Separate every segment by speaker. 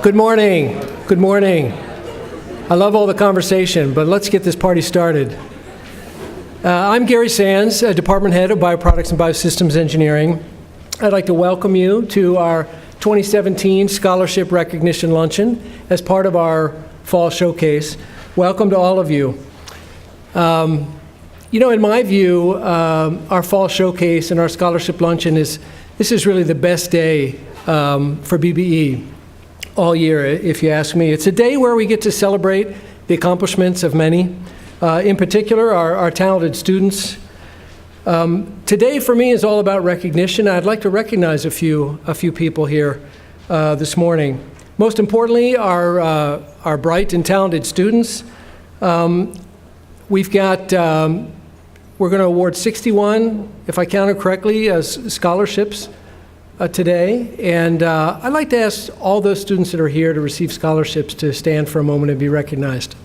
Speaker 1: Good morning. Good morning. I love all the conversation, but let's get this party started. I'm Gary Sands, Department Head of Bioproducts and Biosystems Engineering. I'd like to welcome you to our 2017 Scholarship Recognition Luncheon as part of our Fall Showcase. Welcome to all of you. In my view, our Fall Showcase and our Scholarship Luncheon this is really the best day for BBE all year, if you ask me. It's a day where we get to celebrate the accomplishments of many, in particular our talented students. Today for me is all about recognition. I'd like to recognize a few people here this morning. Most importantly, our bright and talented students. We're going to award 61, if I counted correctly, as scholarships today. And I'd like to ask all those students that are here to receive scholarships to stand for a moment and be recognized.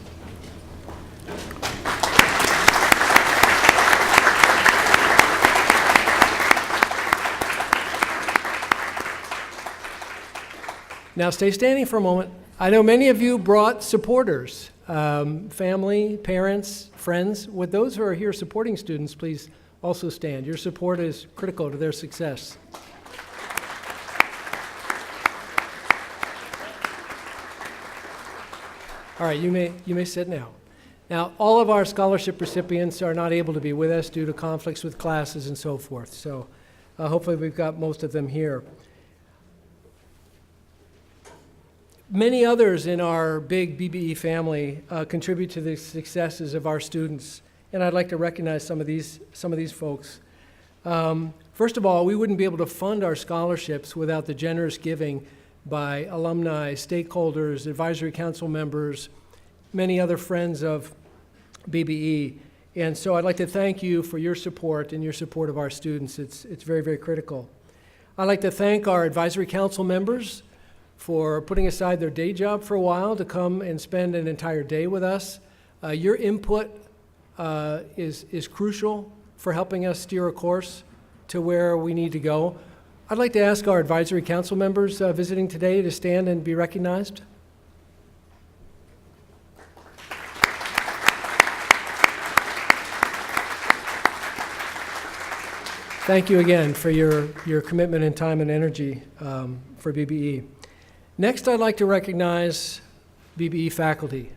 Speaker 1: Now stay standing for a moment. I know many of you brought supporters, family, parents, friends. With those who are here supporting students, please also stand. Your support is critical to their success. All right, you may sit now. Now, all of our scholarship recipients are not able to be with us due to conflicts with classes and so forth. So hopefully we've got most of them here. Many others in our big BBE family contribute to the successes of our students, and I'd like to recognize some of these folks. First of all, we wouldn't be able to fund our scholarships without the generous giving by alumni, stakeholders, advisory council members, many other friends of BBE. And so I'd like to thank you for your support and your support of our students. It's very, very critical. I'd like to thank our advisory council members for putting aside their day job for a while to come and spend an entire day with us. Your input is crucial for helping us steer a course to where we need to go. I'd like to ask our advisory council members visiting today to stand and be recognized. Thank you again for your commitment and time and energy for BBE. Next, I'd like to recognize BBE faculty,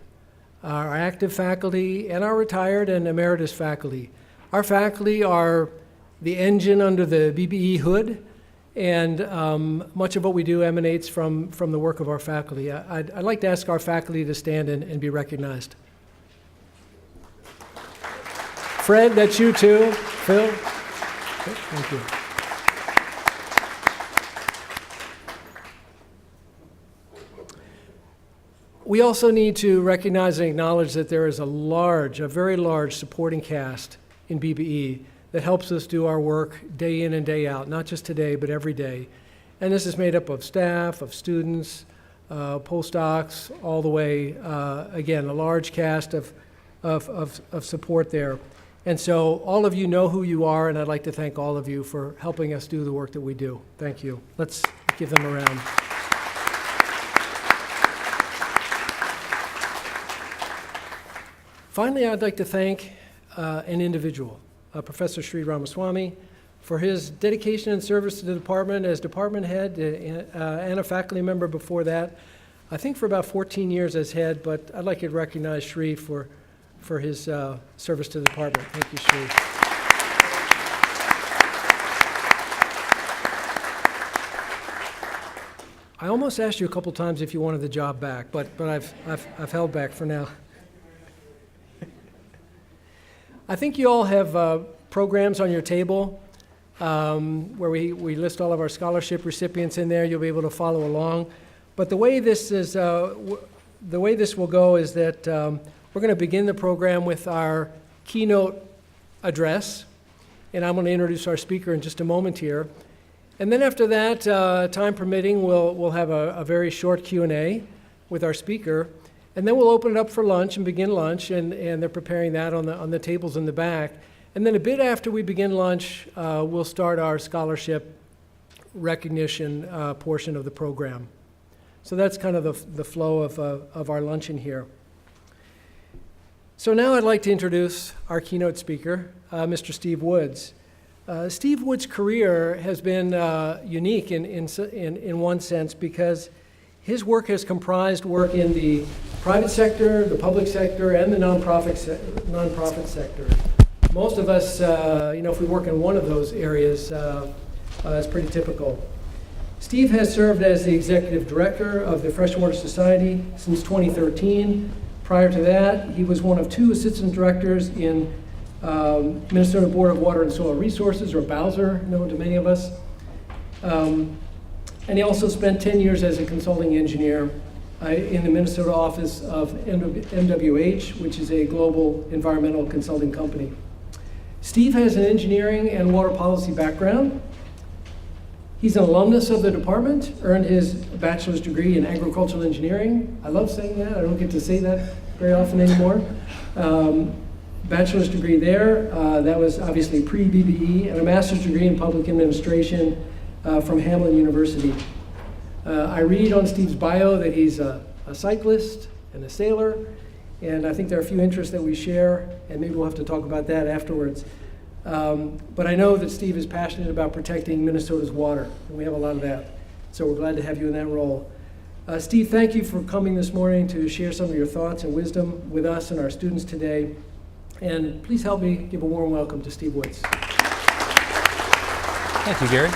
Speaker 1: our active faculty and our retired and emeritus faculty. Our faculty are the engine under the BBE hood, and much of what we do emanates from the work of our faculty. I'd like to ask our faculty to stand and be recognized. Fred, that's you too. Phil? Okay, thank you. We also need to recognize and acknowledge that there is a very large supporting cast in BBE that helps us do our work day in and day out, not just today, but every day. And this is made up of staff, of students, postdocs, all the way, again, a large cast of support there. And so all of you know who you are, and I'd like to thank all of you for helping us do the work that we do. Thank you. Let's give them a round. Finally, I'd like to thank an individual, Professor Sri Ramaswamy, for his dedication and service to the department as department head and a faculty member before that. I think for about 14 years as head, but I'd like to recognize Sri for his service to the department. Thank you, Sri. I almost asked you a couple times if you wanted the job back, but I've held back for now. I think you all have programs on your table where we list all of our scholarship recipients in there. You'll be able to follow along. But the way this will go is that we're going to begin the program with our keynote address, and I'm going to introduce our speaker in just a moment here. And then after that, time permitting, we'll have a very short Q&A with our speaker. And then we'll open it up for lunch and begin lunch, and they're preparing that on the tables in the back. And then a bit after we begin lunch, we'll start our scholarship recognition portion of the program. So that's kind of the flow of our luncheon here. So now I'd like to introduce our keynote speaker, Mr. Steve Woods. Steve Woods' career has been unique in one sense because his work has comprised work in the private sector, the public sector, and the nonprofit sector. Most of us, if we work in one of those areas, it's pretty typical. Steve has served as the executive director of the Freshwater Society since 2013. Prior to that, he was one of 2 assistant directors in Minnesota Board of Water and Soil Resources, or Bowser, known to many of us. And he also spent 10 years as a consulting engineer in the Minnesota office of MWH, which is a global environmental consulting company. Steve has an engineering and water policy background. He's an alumnus of the department, earned his bachelor's degree in agricultural engineering. I love saying that. I don't get to say that very often anymore. Bachelor's degree there, that was obviously pre-BBE, and a master's degree in public administration from Hamline University. I read on Steve's bio that he's a cyclist and a sailor, and I think there are a few interests that we share, and maybe we'll have to talk about that afterwards. But I know that Steve is passionate about protecting Minnesota's water, and we have a lot of that. So we're glad to have you in that role. Steve, thank you for coming this morning to share some of your thoughts and wisdom with us and our students today. And please help me give a warm welcome to Steve Woods.
Speaker 2: Thank you, Gary.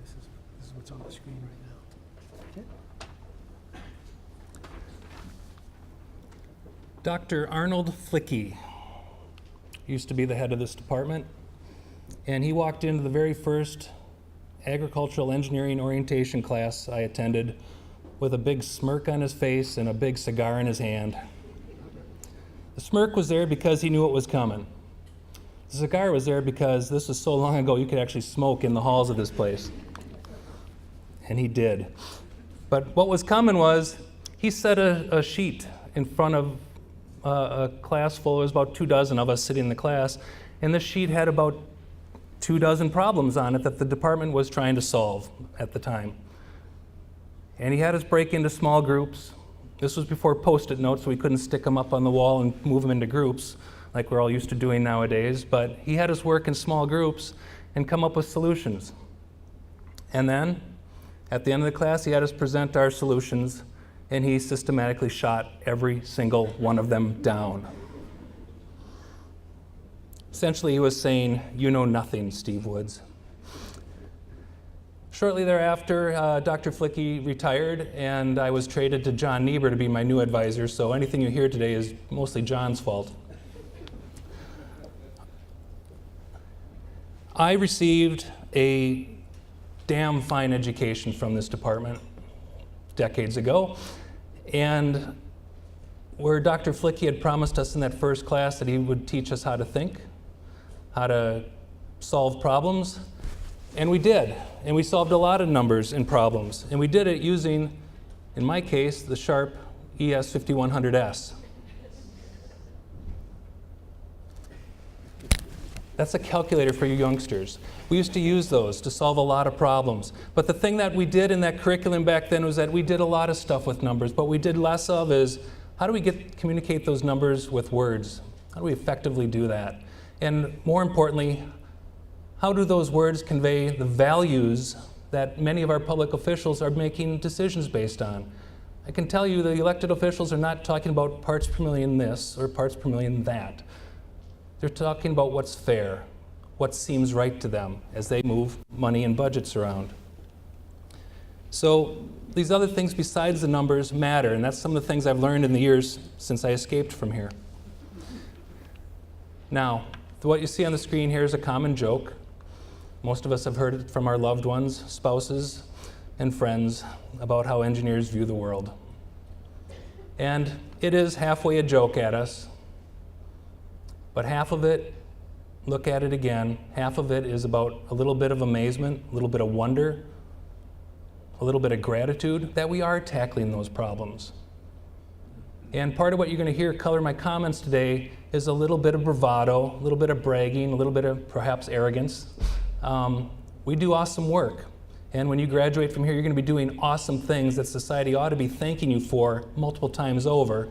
Speaker 1: This is what's on the screen right now. Okay.
Speaker 2: Dr. Arnold Flicky used to be the head of this department, and he walked into the very first agricultural engineering orientation class I attended with a big smirk on his face and a big cigar in his hand. The smirk was there because he knew what was coming. The cigar was there because this was so long ago you could actually smoke in the halls of this place. And he did. But what was coming was he set a sheet in front of a class full. It was about 24 of us sitting in the class, and this sheet had about 24 problems on it that the department was trying to solve at the time. And he had us break into small groups. This was before Post-it notes, so we couldn't stick them up on the wall and move them into groups like we're all used to doing nowadays. But he had us work in small groups and come up with solutions. And then, at the end of the class, he had us present our solutions, and he systematically shot every single one of them down. Essentially, he was saying, "You know nothing, Steve Woods." Shortly thereafter, Dr. Flicky retired, and I was traded to John Niebuhr to be my new advisor, so anything you hear today is mostly John's fault. I received a damn fine education from this department decades ago, and where Dr. Flicky had promised us in that first class that he would teach us how to think, how to solve problems, and we did. And we solved a lot of numbers and problems, and we did it using, in my case, the Sharp ES-5100S. That's a calculator for you youngsters. We used to use those to solve a lot of problems. But the thing that we did in that curriculum back then was that we did a lot of stuff with numbers. What we did less of is, how do we communicate those numbers with words? How do we effectively do that? And more importantly, how do those words convey the values that many of our public officials are making decisions based on? I can tell you the elected officials are not talking about parts per million this or parts per million that. They're talking about what's fair, what seems right to them as they move money and budgets around. So these other things besides the numbers matter, and that's some of the things I've learned in the years since I escaped from here. Now, what you see on the screen here is a common joke. Most of us have heard it from our loved ones, spouses, and friends about how engineers view the world. And it is halfway a joke at us, but half of it, look at it again, half of it is about a little bit of amazement, a little bit of wonder, a little bit of gratitude that we are tackling those problems. And part of what you're going to hear color my comments today is a little bit of bravado, a little bit of bragging, a little bit of perhaps arrogance. We do awesome work. And when you graduate from here, you're going to be doing awesome things that society ought to be thanking you for multiple times over,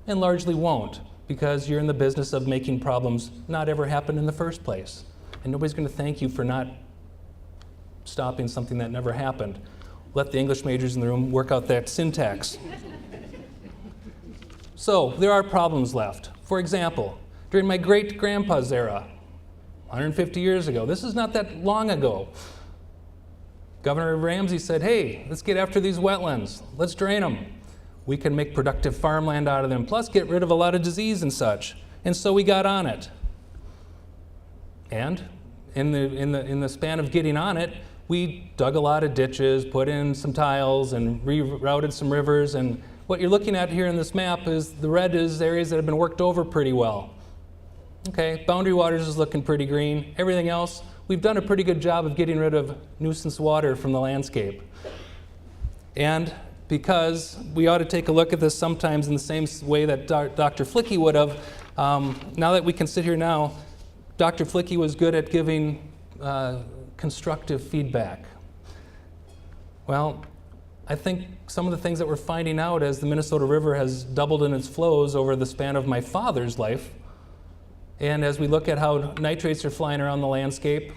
Speaker 2: and largely won't, because you're in the business of making problems not ever happen in the first place. And nobody's going to thank you for not stopping something that never happened. Let the English majors in the room work out that syntax. So there are problems left. For example, during my great-grandpa's era, 150 years ago, this is not that long ago, Governor Ramsey said, hey, let's get after these wetlands. Let's drain them. We can make productive farmland out of them, plus get rid of a lot of disease and such. And so we got on it. And in the span of getting on it, we dug a lot of ditches, put in some tiles, and rerouted some rivers. And what you're looking at here in this map is the red is areas that have been worked over pretty well. Okay, Boundary Waters is looking pretty green. Everything else, we've done a pretty good job of getting rid of nuisance water from the landscape. And because we ought to take a look at this sometimes in the same way that Dr. Flicky would have, now that we can sit here now, Dr. Flicky was good at giving constructive feedback. Well, I think some of the things that we're finding out as the Minnesota River has doubled in its flows over the span of my father's life, and as we look at how nitrates are flying around the landscape,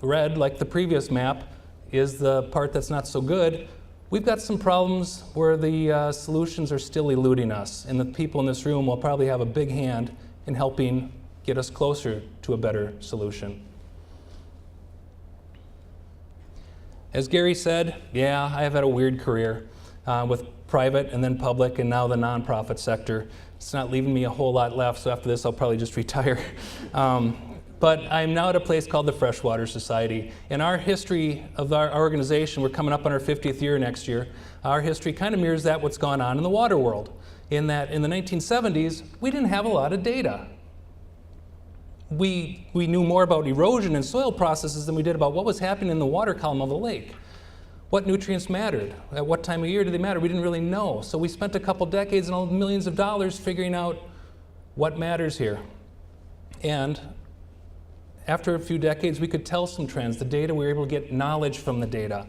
Speaker 2: red, like the previous map, is the part that's not so good. We've got some problems where the solutions are still eluding us, and the people in this room will probably have a big hand in helping get us closer to a better solution. As Gary said, yeah, I have had a weird career with private and then public and now the nonprofit sector. It's not leaving me a whole lot left, so after this I'll probably just retire. But I'm now at a place called the Freshwater Society. In our history of our organization, we're coming up on our 50th year next year. Our history kind of mirrors that what's gone on in the water world. In that in the 1970s, we didn't have a lot of data. We knew more about erosion and soil processes than we did about what was happening in the water column of the lake. What nutrients mattered? At what time of year did they matter? We didn't really know. So we spent a couple decades and millions of dollars figuring out what matters here. And after a few decades, we could tell some trends. The data, we were able to get knowledge from the data.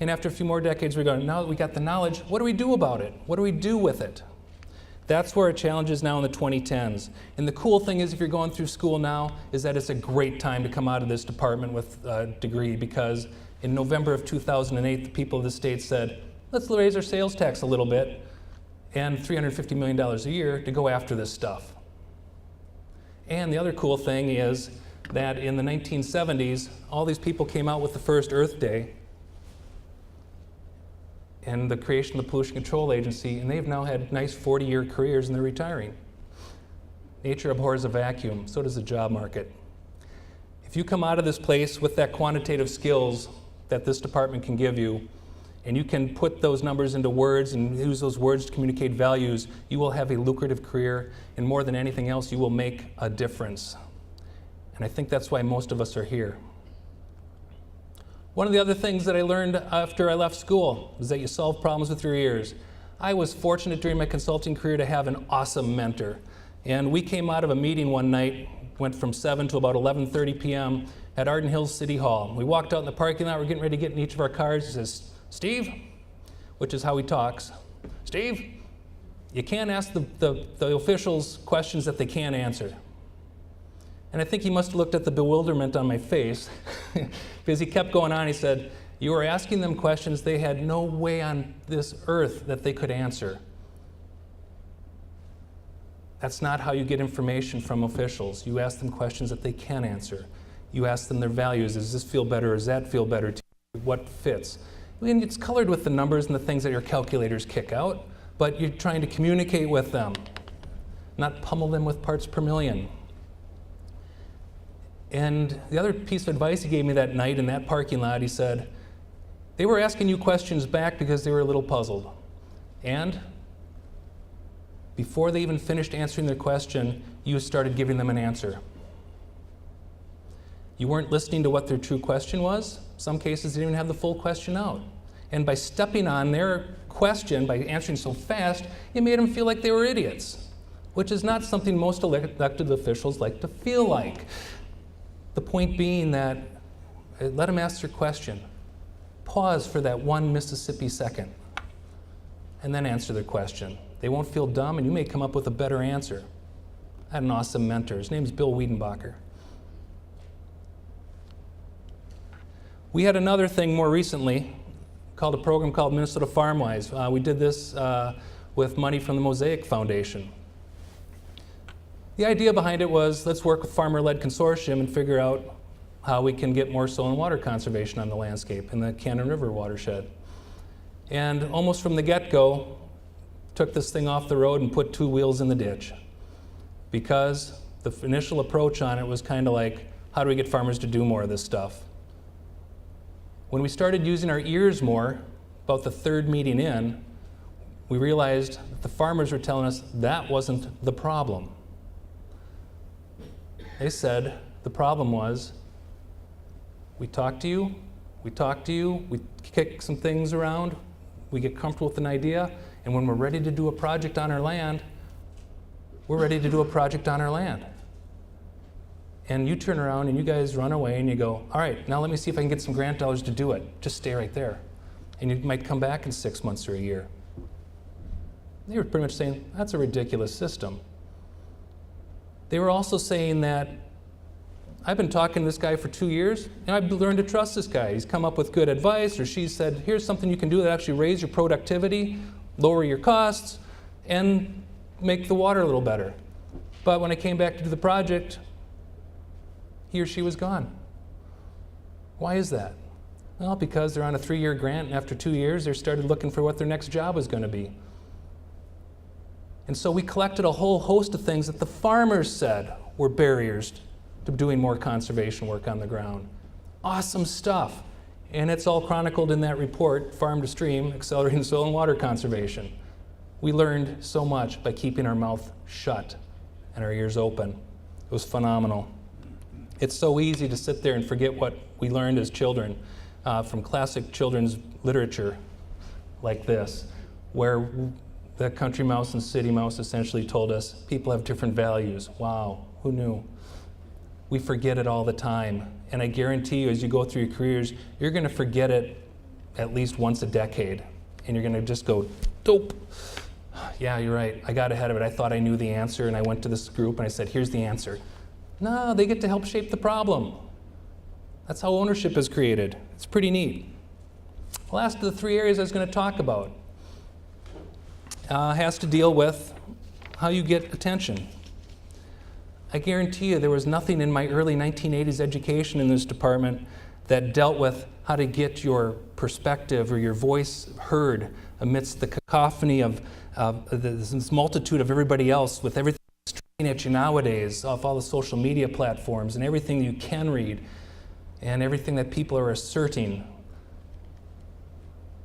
Speaker 2: And after a few more decades, we're going, now that we got the knowledge, what do we do about it? What do we do with it? That's where our challenge is now in the 2010s. And the cool thing is, if you're going through school now, is that it's a great time to come out of this department with a degree, because in November of 2008, the people of the state said, let's raise our sales tax a little bit and $350 million a year to go after this stuff. And the other cool thing is that in the 1970s, all these people came out with the first Earth Day and the creation of the Pollution Control Agency, and they've now had nice 40-year careers and they're retiring. Nature abhors a vacuum, so does the job market. If you come out of this place with that quantitative skills that this department can give you, and you can put those numbers into words and use those words to communicate values, you will have a lucrative career, and more than anything else, you will make a difference. And I think that's why most of us are here. One of the other things that I learned after I left school was that you solve problems with your ears. I was fortunate during my consulting career to have an awesome mentor. And we came out of a meeting one night, went from 7 to about 11:30 p.m. at Arden Hills City Hall. We walked out in the parking lot, we're getting ready to get in each of our cars. He says, Steve, which is how he talks, Steve, you can't ask the officials questions that they can't answer. And I think he must have looked at the bewilderment on my face because he kept going on. He said, you were asking them questions they had no way on this earth that they could answer. That's not how you get information from officials. You ask them questions that they can answer. You ask them their values. Does this feel better? Does that feel better to you? What fits? I mean, it's colored with the numbers and the things that your calculators kick out, but you're trying to communicate with them, not pummel them with parts per million. And the other piece of advice he gave me that night in that parking lot, he said, they were asking you questions back because they were a little puzzled. And before they even finished answering their question, you started giving them an answer. You weren't listening to what their true question was. Some cases, they didn't even have the full question out. And by stepping on their question, by answering so fast, it made them feel like they were idiots, which is not something most elected officials like to feel like. The point being that let them ask their question. Pause for that 1 Mississippi second, and then answer their question. They won't feel dumb, and you may come up with a better answer. I had an awesome mentor. His name's Bill Wiedenbacher. We had another thing more recently called a program called Minnesota Farmwise. We did this with money from the Mosaic Foundation. The idea behind it was, let's work with farmer-led consortium and figure out how we can get more soil and water conservation on the landscape in the Cannon River watershed. And almost from the get-go, took this thing off the road and put 2 wheels in the ditch. Because the initial approach on it was kind of like, how do we get farmers to do more of this stuff? When we started using our ears more, about the 3rd meeting in, we realized that the farmers were telling us that wasn't the problem. They said the problem was, we talk to you, we kick some things around, we get comfortable with an idea, and when we're ready to do a project on our land, we're ready to do a project on our land. And you turn around and you guys run away and you go, all right, now let me see if I can get some grant dollars to do it. Just stay right there. And you might come back in 6 months or a year. They were pretty much saying, that's a ridiculous system. They were also saying that, I've been talking to this guy for 2 years, and I've learned to trust this guy. He's come up with good advice, or she said, here's something you can do that actually raise your productivity, lower your costs, and make the water a little better. But when I came back to do the project, he or she was gone. Why is that? Well, because they're on a 3-year grant, and after 2 years, they started looking for what their next job was going to be. And so we collected a whole host of things that the farmers said were barriers to doing more conservation work on the ground. Awesome stuff. And it's all chronicled in that report, Farm to Stream, Accelerating Soil and Water Conservation. We learned so much by keeping our mouth shut and our ears open. It was phenomenal. It's so easy to sit there and forget what we learned as children from classic children's literature like this, where the country mouse and city mouse essentially told us people have different values. Wow, who knew? We forget it all the time. And I guarantee you, as you go through your careers, you're going to forget it at least once a decade. And you're going to just go, dope. Yeah, you're right. I got ahead of it. I thought I knew the answer, and I went to this group and I said, here's the answer. No, they get to help shape the problem. That's how ownership is created. It's pretty neat. The last of the 3 areas I was going to talk about has to deal with how you get attention. I guarantee you there was nothing in my early 1980s education in this department that dealt with how to get your perspective or your voice heard amidst the cacophony of this multitude of everybody else, with everything streaming at you nowadays off all the social media platforms and everything you can read and everything that people are asserting,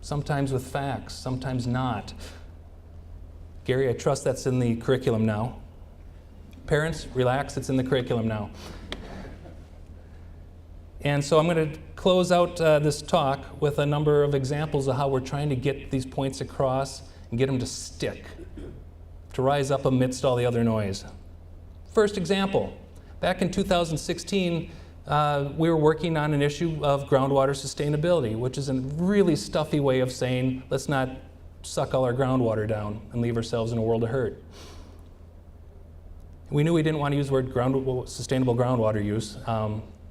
Speaker 2: sometimes with facts, sometimes not. Gary, I trust that's in the curriculum now. Parents, relax, it's in the curriculum now. And so I'm going to close out this talk with a number of examples of how we're trying to get these points across and get them to stick, to rise up amidst all the other noise. First example, back in 2016, we were working on an issue of groundwater sustainability, which is a really stuffy way of saying, let's not suck all our groundwater down and leave ourselves in a world of hurt. We knew we didn't want to use the word sustainable groundwater use.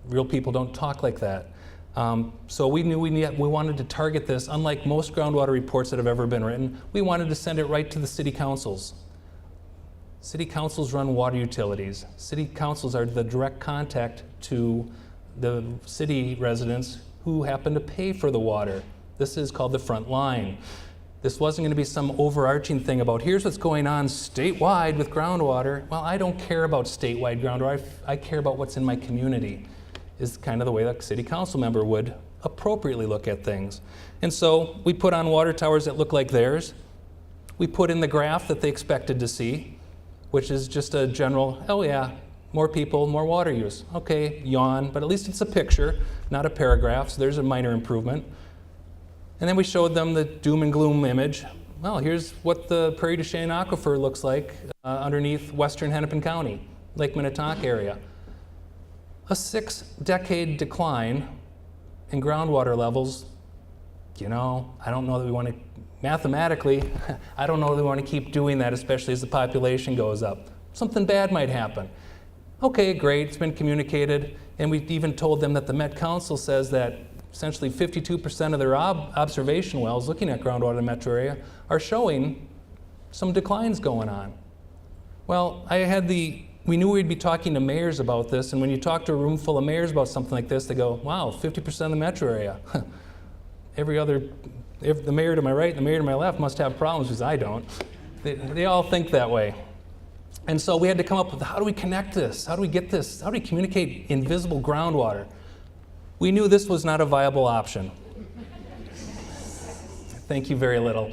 Speaker 2: Real people don't talk like that. So we knew we wanted to target this. Unlike most groundwater reports that have ever been written, we wanted to send it right to the city councils. City councils run water utilities. City councils are the direct contact to the city residents who happen to pay for the water. This is called the front line. This wasn't going to be some overarching thing about here's what's going on statewide with groundwater. Well, I don't care about statewide groundwater. I care about what's in my community, is kind of the way that a city council member would appropriately look at things. And so we put on water towers that look like theirs. We put in the graph that they expected to see, which is just a general, oh yeah, more people, more water use. Okay, yawn, but at least it's a picture, not a paragraph, so there's a minor improvement. And then we showed them the doom and gloom image. Well, here's what the Prairie Aquifer looks like underneath western Hennepin County, Lake Minnetonka area. A 6-decade decline in groundwater levels. You know, I don't know that we want to, mathematically, I don't know that we want to keep doing that, especially as the population goes up. Something bad might happen. Okay, great, it's been communicated, and we've even told them that the Met Council says that essentially 52% of their observation wells looking at groundwater in the metro area are showing some declines going on. Well, we knew we'd be talking to mayors about this, and when you talk to a room full of mayors about something like this, they go, wow, 50% of the metro area. The mayor to my right and the mayor to my left must have problems, because I don't. They all think that way. And so we had to come up with, how do we connect this? How do we get this? How do we communicate invisible groundwater? We knew this was not a viable option. Thank you very little.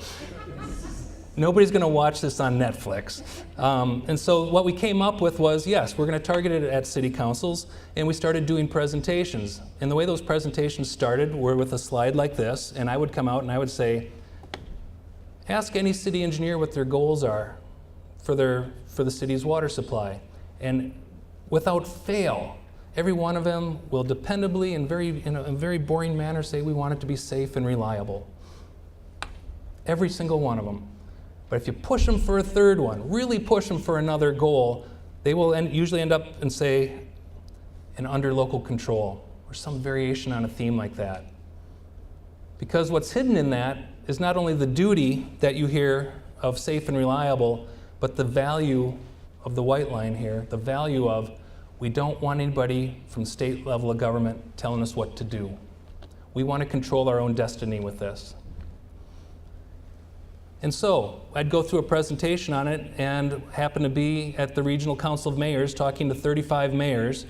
Speaker 2: Nobody's going to watch this on Netflix. And so what we came up with was, yes, we're going to target it at city councils, and we started doing presentations. And the way those presentations started were with a slide like this, and I would come out and I would say, ask any city engineer what their goals are for the city's water supply. And without fail, every one of them will dependably and in a very boring manner say, we want it to be safe and reliable. Every single one of them. But if you push them for a third one, really push them for another goal, they will usually end up and say, and under local control, or some variation on a theme like that. Because what's hidden in that is not only the duty that you hear of safe and reliable, but the value of the white line here, the value of, we don't want anybody from state level of government telling us what to do. We want to control our own destiny with this. And so I'd go through a presentation on it and happen to be at the Regional Council of Mayors talking to 35 mayors.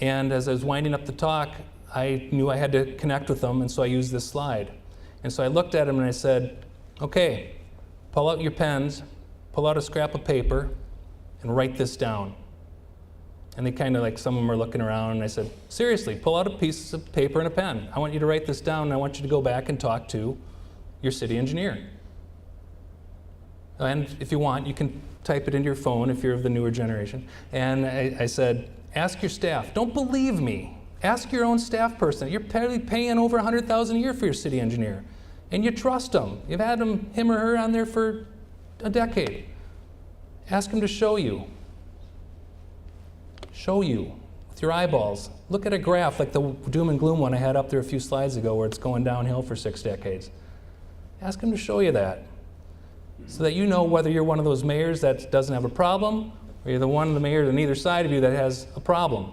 Speaker 2: And as I was winding up the talk, I knew I had to connect with them, and so I used this slide. And so I looked at them and I said, okay, pull out your pens, pull out a scrap of paper, and write this down. And they kind of like, some of them are looking around, and I said, seriously, pull out a piece of paper and a pen. I want you to write this down, and I want you to go back and talk to your city engineer. And if you want, you can type it into your phone if you're of the newer generation. And I said, ask your staff. Don't believe me. Ask your own staff person. You're probably paying over $100,000 a year for your city engineer. And you trust them. You've had him or her on there for a decade. Ask him to show you. Show you with your eyeballs. Look at a graph like the doom and gloom one I had up there a few slides ago where it's going downhill for 6 decades. Ask him to show you that so that you know whether you're one of those mayors that doesn't have a problem or you're the one of the mayors on either side of you that has a problem.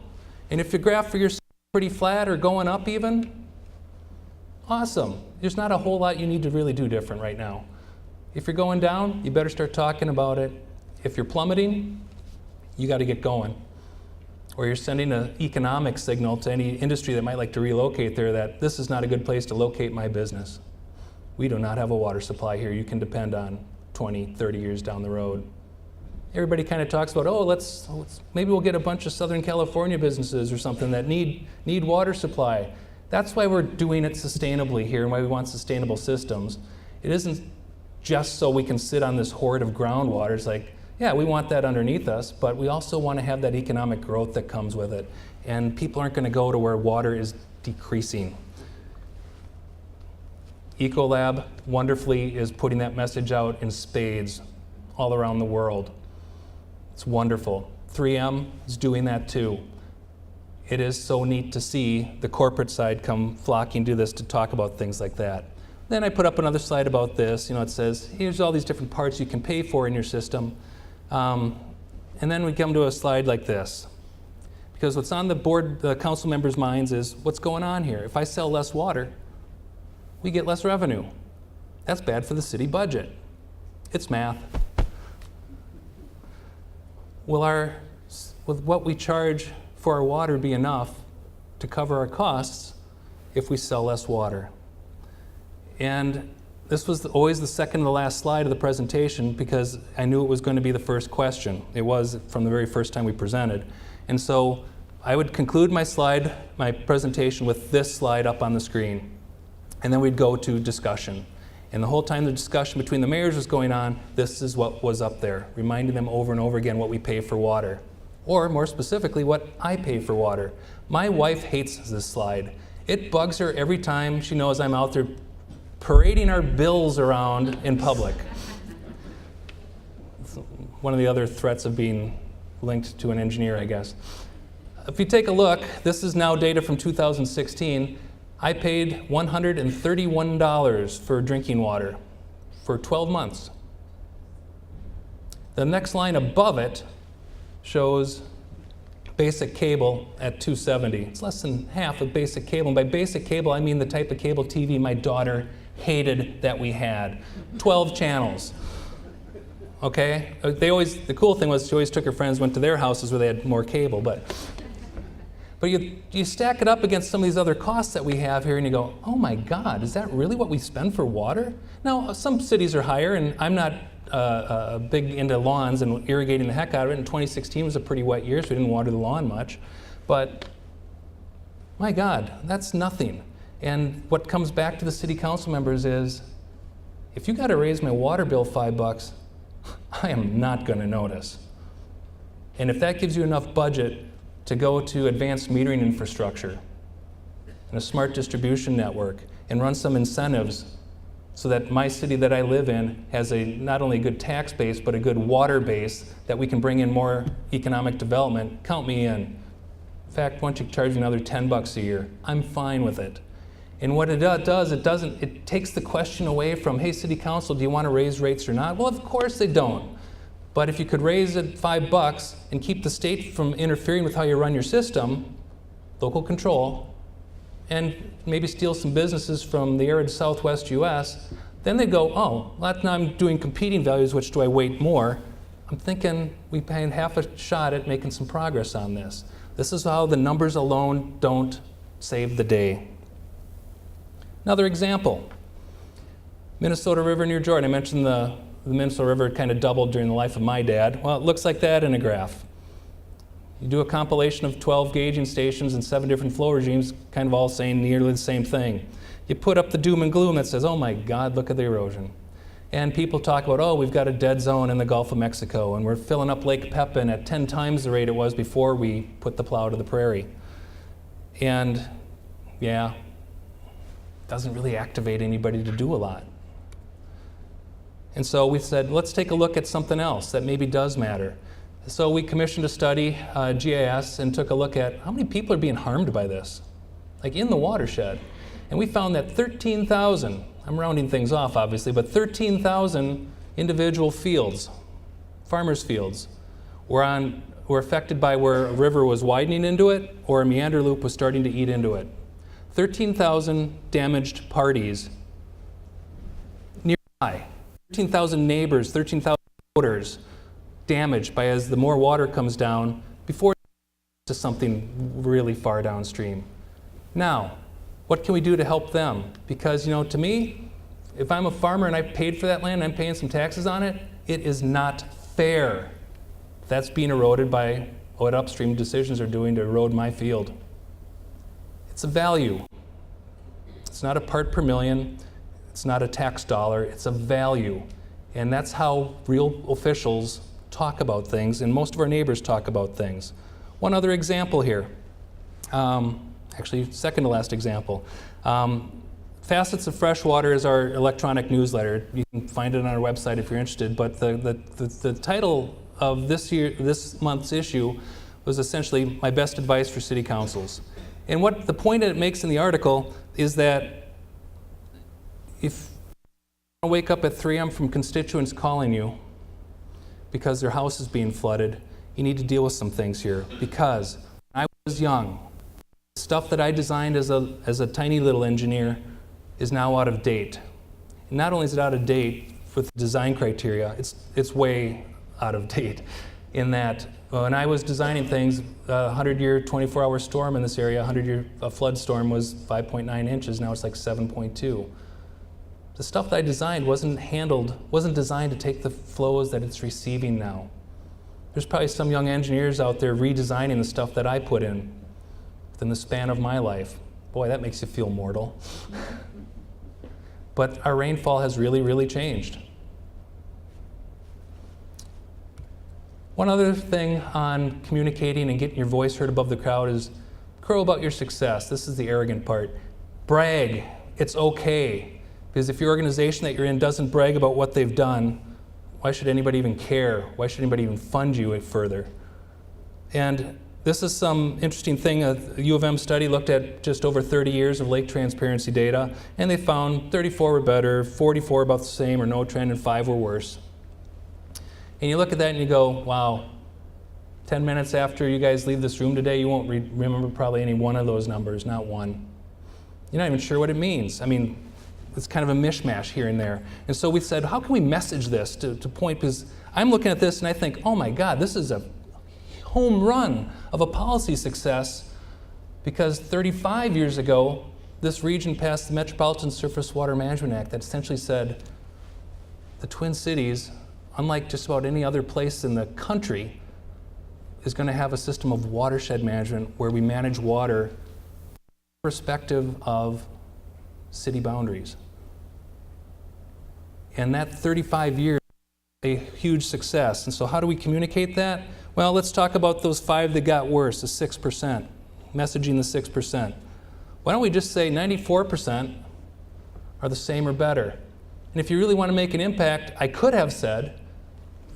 Speaker 2: And if your graph for yourself is pretty flat or going up even, awesome. There's not a whole lot you need to really do different right now. If you're going down, you better start talking about it. If you're plummeting, you got to get going. Or you're sending an economic signal to any industry that might like to relocate there that this is not a good place to locate my business. We do not have a water supply here you can depend on 20, 30 years down the road. Everybody kind of talks about, oh, maybe we'll get a bunch of Southern California businesses or something that need water supply. That's why we're doing it sustainably here and why we want sustainable systems. It isn't just so we can sit on this hoard of groundwater. It's like, yeah, we want that underneath us, but we also want to have that economic growth that comes with it. And people aren't going to go to where water is decreasing. Ecolab wonderfully is putting that message out in spades all around the world. It's wonderful. 3M is doing that too. It is so neat to see the corporate side come flocking to this to talk about things like that. Then I put up another slide about this. It says, here's all these different parts you can pay for in your system. And then we come to a slide like this. Because what's on the council members' minds is, what's going on here? If I sell less water, we get less revenue. That's bad for the city budget. It's math. Will what we charge for our water be enough to cover our costs if we sell less water? And this was always the second to the last slide of the presentation because I knew it was going to be the first question. It was from the very first time we presented. And so I would conclude my presentation with this slide up on the screen. And then we'd go to discussion. And the whole time the discussion between the mayors was going on, this is what was up there, reminding them over and over again what we pay for water. Or more specifically, what I pay for water. My wife hates this slide. It bugs her every time she knows I'm out there parading our bills around in public. It's one of the other threats of being linked to an engineer, I guess. If you take a look, this is now data from 2016. I paid $131 for drinking water for 12 months. The next line above it shows basic cable at $270. It's less than half of basic cable. And by basic cable, I mean the type of cable TV my daughter hated that we had. 12 channels. Okay? The cool thing was she always took her friends, went to their houses where they had more cable. But you stack it up against some of these other costs that we have here and you go, oh my God, is that really what we spend for water? Now, some cities are higher, and I'm not big into lawns and irrigating the heck out of it. And 2016 was a pretty wet year, so we didn't water the lawn much. But my God, that's nothing. And what comes back to the city council members is, if you got to raise my water bill $5, I am not going to notice. And if that gives you enough budget to go to advanced metering infrastructure and a smart distribution network and run some incentives so that my city that I live in has not only a good tax base, but a good water base that we can bring in more economic development, count me in. In fact, once you charge another $10 a year, I'm fine with it. And what it does, it takes the question away from, hey, city council, do you want to raise rates or not? Well, of course they don't. But if you could raise it $5 and keep the state from interfering with how you run your system, local control, and maybe steal some businesses from the arid southwest US, then they go, oh, well, now I'm doing competing values, which do I weight more? I'm thinking we had half a shot at making some progress on this. This is how the numbers alone don't save the day. Another example, Minnesota River near Jordan. I mentioned the Minnesota River kind of doubled during the life of my dad. Well, it looks like that in a graph. You do a compilation of 12 gauging stations and 7 different flow regimes, kind of all saying nearly the same thing. You put up the doom and gloom that says, oh my God, look at the erosion. And people talk about, oh, we've got a dead zone in the Gulf of Mexico, and we're filling up Lake Pepin at 10 times the rate it was before we put the plow to the prairie. And yeah, it doesn't really activate anybody to do a lot. And so we said, let's take a look at something else that maybe does matter. So we commissioned a study, GIS, and took a look at how many people are being harmed by this, like in the watershed. And we found that 13,000, I'm rounding things off obviously, but 13,000 individual fields, farmers' fields, were affected by where a river was widening into it or a meander loop was starting to eat into it. 13,000 damaged parties nearby. 13,000 neighbors, 13,000 voters damaged by as the more water comes down before to something really far downstream. Now, what can we do to help them? Because, to me, if I'm a farmer and I paid for that land and I'm paying some taxes on it, it is not fair. That's being eroded by what upstream decisions are doing to erode my field. It's a value. It's not a part per million. It's not a tax dollar. It's a value. And that's how real officials talk about things, and most of our neighbors talk about things. One other example here. Actually, second to last example. Facets of Freshwater is our electronic newsletter. You can find it on our website if you're interested, but the title of this month's issue was essentially my best advice for city councils. And what the point that it makes in the article is that if you wake up at 3 a.m. from constituents calling you because their house is being flooded, you need to deal with some things here. Because when I was young, the stuff that I designed as a tiny little engineer is now out of date. And not only is it out of date with design criteria, it's way out of date in that when I was designing things, a 100-year 24-hour storm in this area, a 100-year flood storm was 5.9 inches, now it's like 7.2. The stuff that I designed wasn't designed to take the flows that it's receiving now. There's probably some young engineers out there redesigning the stuff that I put in within the span of my life. Boy, that makes you feel mortal. but our rainfall has really, really changed. One other thing on communicating and getting your voice heard above the crowd is crow about your success. This is the arrogant part. Brag. It's okay. Because if your organization that you're in doesn't brag about what they've done, why should anybody even care? Why should anybody even fund you further? And this is some interesting thing. A U of M study looked at just over 30 years of lake transparency data, and they found 34 were better, 44 about the same or no trend, and 5 were worse. And you look at that and you go, wow, 10 minutes after you guys leave this room today, you won't remember probably any one of those numbers, not one. You're not even sure what it means. I mean, it's kind of a mishmash here and there. And so we said, how can we message this to point, because I'm looking at this and I think, oh my God, this is a home run of a policy success, because 35 years ago, this region passed the Metropolitan Surface Water Management Act that essentially said the Twin Cities, unlike just about any other place in the country, is going to have a system of watershed management where we manage water irrespective of city boundaries. And that 35 years is a huge success. And so how do we communicate that? Well, let's talk about those 5 that got worse, the 6%, messaging the 6%. Why don't we just say 94% are the same or better? And if you really want to make an impact, I could have said,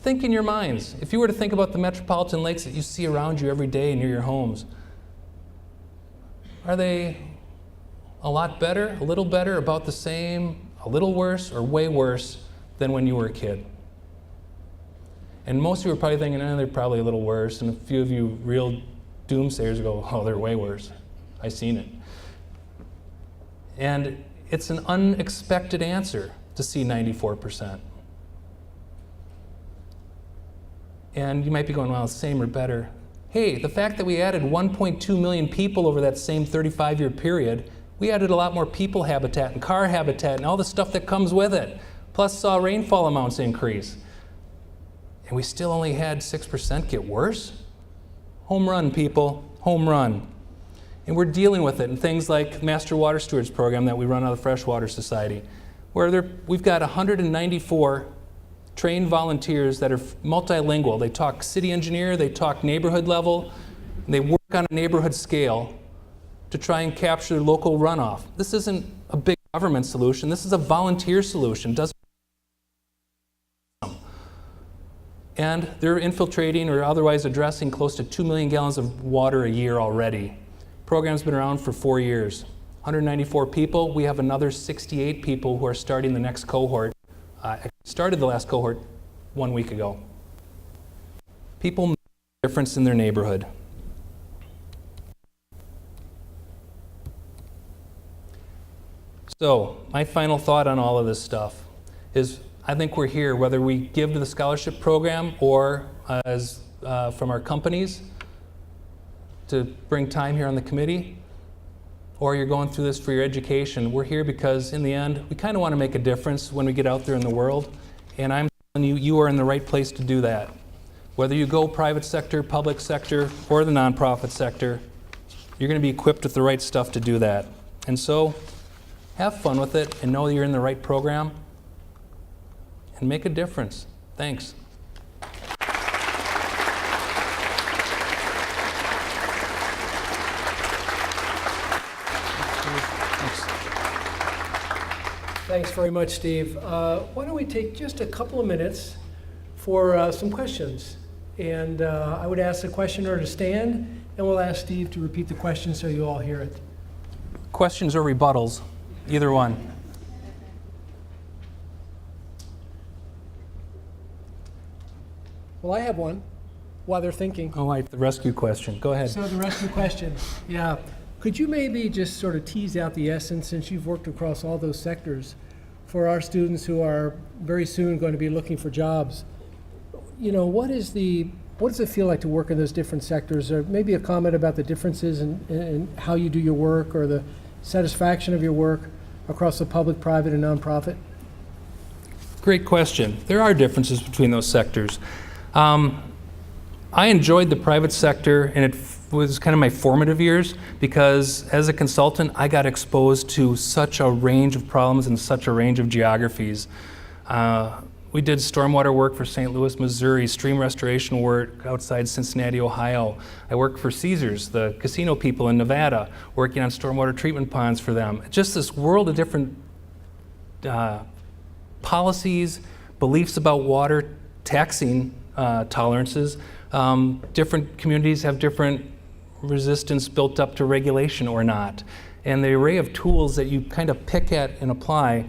Speaker 2: think in your minds. If you were to think about the metropolitan lakes that you see around you every day near your homes, are they a lot better, a little better, about the same, a little worse, or way worse than when you were a kid? And most of you are probably thinking, they're probably a little worse, and a few of you real doomsayers go, oh, they're way worse. I've seen it. And it's an unexpected answer to see 94%. And you might be going, well, same or better. Hey, the fact that we added 1.2 million people over that same 35-year period, we added a lot more people habitat and car habitat and all the stuff that comes with it, plus saw rainfall amounts increase. And we still only had 6% get worse? Home run, people, home run. And we're dealing with it in things like Master Water Stewards program that we run out of the Freshwater Society, where we've got 194 trained volunteers that are multilingual. They talk city engineer, they talk neighborhood level, and they work on a neighborhood scale to try and capture local runoff. This isn't a big government solution. This is a volunteer solution. And they're infiltrating or otherwise addressing close to 2 million gallons of water a year already. Program's been around for 4 years. 194 people. We have another 68 people who are starting the next cohort. Started the last cohort 1 week ago. People make a difference in their neighborhood. So, my final thought on all of this stuff is I think we're here, whether we give to the scholarship program or as from our companies to bring time here on the committee, or you're going through this for your education. We're here because in the end, we kind of want to make a difference when we get out there in the world. And I'm telling you, you are in the right place to do that. Whether you go private sector, public sector, or the nonprofit sector, you're going to be equipped with the right stuff to do that. And so, have fun with it and know that you're in the right program and make a difference. Thanks.
Speaker 1: Thanks very much, Steve. Why don't we take just a couple of minutes for some questions? And I would ask the questioner to stand, and we'll ask Steve to repeat the question so you all hear it.
Speaker 2: Questions or rebuttals? Either one.
Speaker 1: Well, I have one while they're thinking.
Speaker 2: Oh, the rescue question. Go ahead.
Speaker 1: So the rescue question, yeah. Could you maybe just sort of tease out the essence, since you've worked across all those sectors, for our students who are very soon going to be looking for jobs? You know, what does it feel like to work in those different sectors? Or maybe a comment about the differences in how you do your work, or the satisfaction of your work across the public, private, and nonprofit?
Speaker 2: Great question. There are differences between those sectors. I enjoyed the private sector, and it was kind of my formative years, because as a consultant, I got exposed to such a range of problems and such a range of geographies. We did stormwater work for St. Louis, Missouri, stream restoration work outside Cincinnati, Ohio. I worked for Caesars, the casino people in Nevada, working on stormwater treatment ponds for them. Just this world of different policies, beliefs about water, taxing tolerances. Different communities have different resistance built up to regulation or not. And the array of tools that you kind of pick at and apply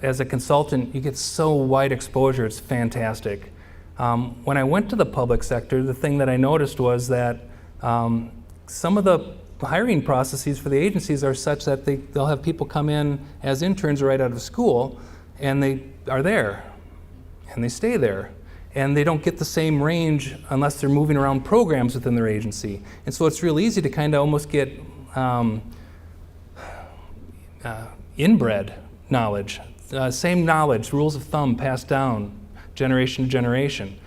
Speaker 2: as a consultant, you get so wide exposure, it's fantastic. When I went to the public sector, the thing that I noticed was that some of the hiring processes for the agencies are such that they'll have people come in as interns right out of school, and they are there, and they stay there. And they don't get the same range unless they're moving around programs within their agency. And so it's real easy to kind of almost get inbred knowledge. Same knowledge, rules of thumb passed down generation to generation.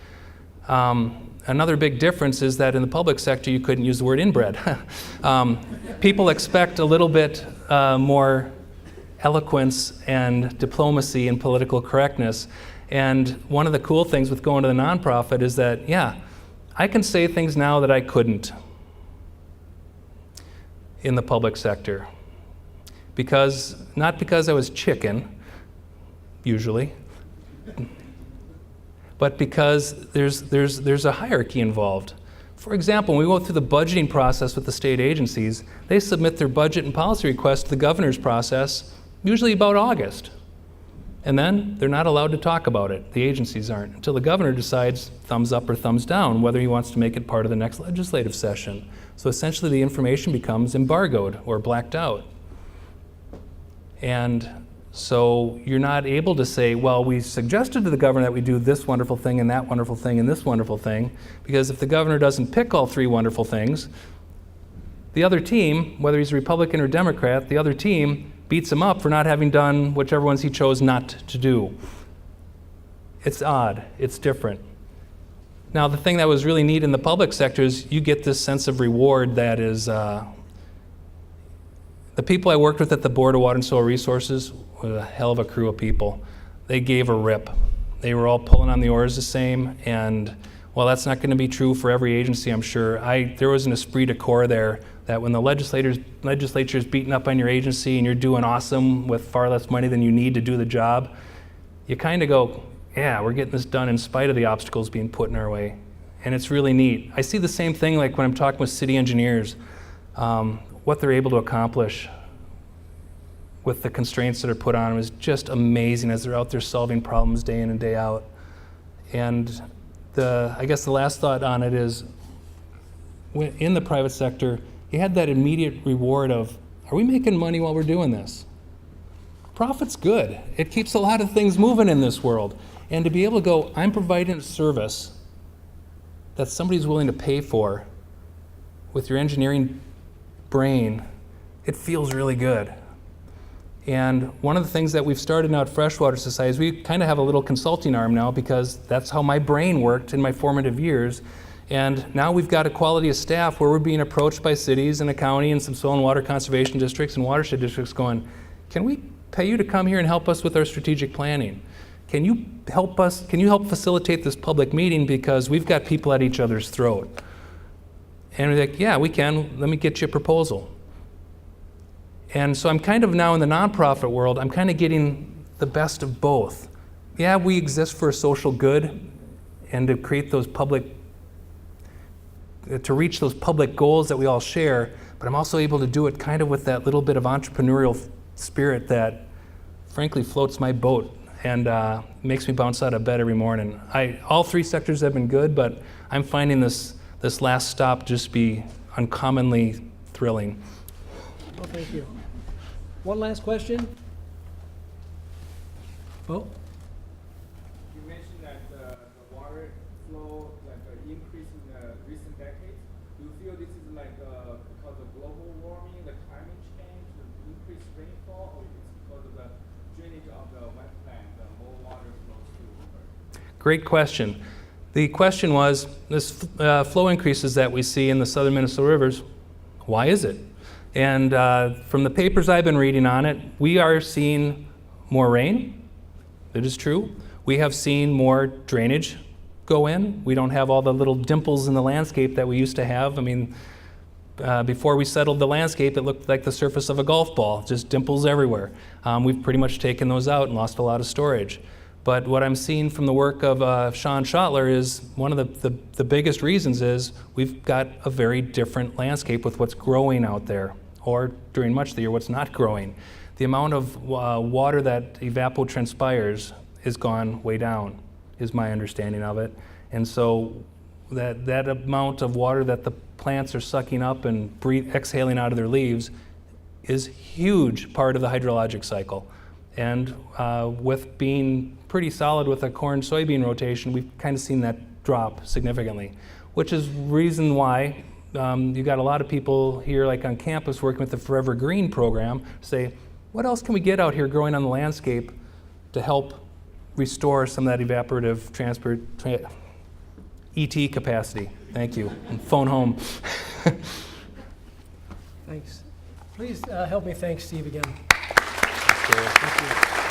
Speaker 2: Another big difference is that in the public sector you couldn't use the word inbred. People expect a little bit more eloquence and diplomacy and political correctness. And one of the cool things with going to the nonprofit is that, yeah, I can say things now that I couldn't in the public sector. Not because I was chicken, usually, but because there's a hierarchy involved. For example, when we go through the budgeting process with the state agencies, they submit their budget and policy requests to the governor's process, usually about August. And then they're not allowed to talk about it. The agencies aren't, until the governor decides thumbs up or thumbs down, whether he wants to make it part of the next legislative session. So essentially the information becomes embargoed or blacked out. And so you're not able to say, well, we suggested to the governor that we do this wonderful thing and that wonderful thing and this wonderful thing, because if the governor doesn't pick all three wonderful things, the other team, whether he's Republican or Democrat, the other team beats him up for not having done whichever ones he chose not to do. It's odd, it's different. Now, the thing that was really neat in the public sector is you get this sense of reward that is, the people I worked with at the Board of Water and Soil Resources was a hell of a crew of people. They gave a rip. They were all pulling on the oars the same, and well, that's not going to be true for every agency, I'm sure. There was an esprit de corps there that when the legislature's beating up on your agency and you're doing awesome with far less money than you need to do the job, you kind of go, yeah, we're getting this done in spite of the obstacles being put in our way. And it's really neat. I see the same thing like when I'm talking with city engineers, what they're able to accomplish with the constraints that are put on them is just amazing as they're out there solving problems day in and day out. And I guess the last thought on it is, in the private sector, you had that immediate reward of, are we making money while we're doing this? Profit's good. It keeps a lot of things moving in this world. And to be able to go, I'm providing a service that somebody's willing to pay for with your engineering brain, it feels really good. And one of the things that we've started now at Freshwater Society is we kind of have a little consulting arm now, because that's how my brain worked in my formative years. And now we've got a quality of staff where we're being approached by cities and a county and some soil and water conservation districts and watershed districts going, can we pay you to come here and help us with our strategic planning? Can you help facilitate this public meeting, because we've got people at each other's throat? And we're like, yeah, we can. Let me get you a proposal. And so I'm kind of now in the nonprofit world, I'm kind of getting the best of both. Yeah, we exist for a social good and to create those to reach those public goals that we all share, but I'm also able to do it kind of with that little bit of entrepreneurial spirit that frankly floats my boat and makes me bounce out of bed every morning. All three sectors have been good, but I'm finding this last stop just be uncommonly thrilling.
Speaker 1: Well, thank you. One last question. Oh.
Speaker 3: You mentioned that the water flow increased in the recent decades. Do you feel this is because of global warming, the climate change, the increased rainfall, or it's because of the drainage of the wetland, the more water flows through the river?
Speaker 2: Great question. The question was, this flow increases that we see in the southern Minnesota rivers, why is it? And from the papers I've been reading on it, we are seeing more rain. It is true. We have seen more drainage go in. We don't have all the little dimples in the landscape that we used to have. I mean, before we settled the landscape, it looked like the surface of a golf ball, just dimples everywhere. We've pretty much taken those out and lost a lot of storage. But what I'm seeing from the work of Sean Schottler is one of the biggest reasons is we've got a very different landscape with what's growing out there, or during much of the year, what's not growing. The amount of water that evapotranspires has gone way down, is my understanding of it. And so that amount of water that the plants are sucking up and exhaling out of their leaves is a huge part of the hydrologic cycle. And with being pretty solid with a corn-soybean rotation, we've kind of seen that drop significantly, which is reason why you've got a lot of people here like on campus working with the Forever Green program say, what else can we get out here growing on the landscape to help restore some of that evaporative transport ET capacity? Thank you. And phone home.
Speaker 1: Thanks. Please help me thank Steve again.
Speaker 2: Thank you.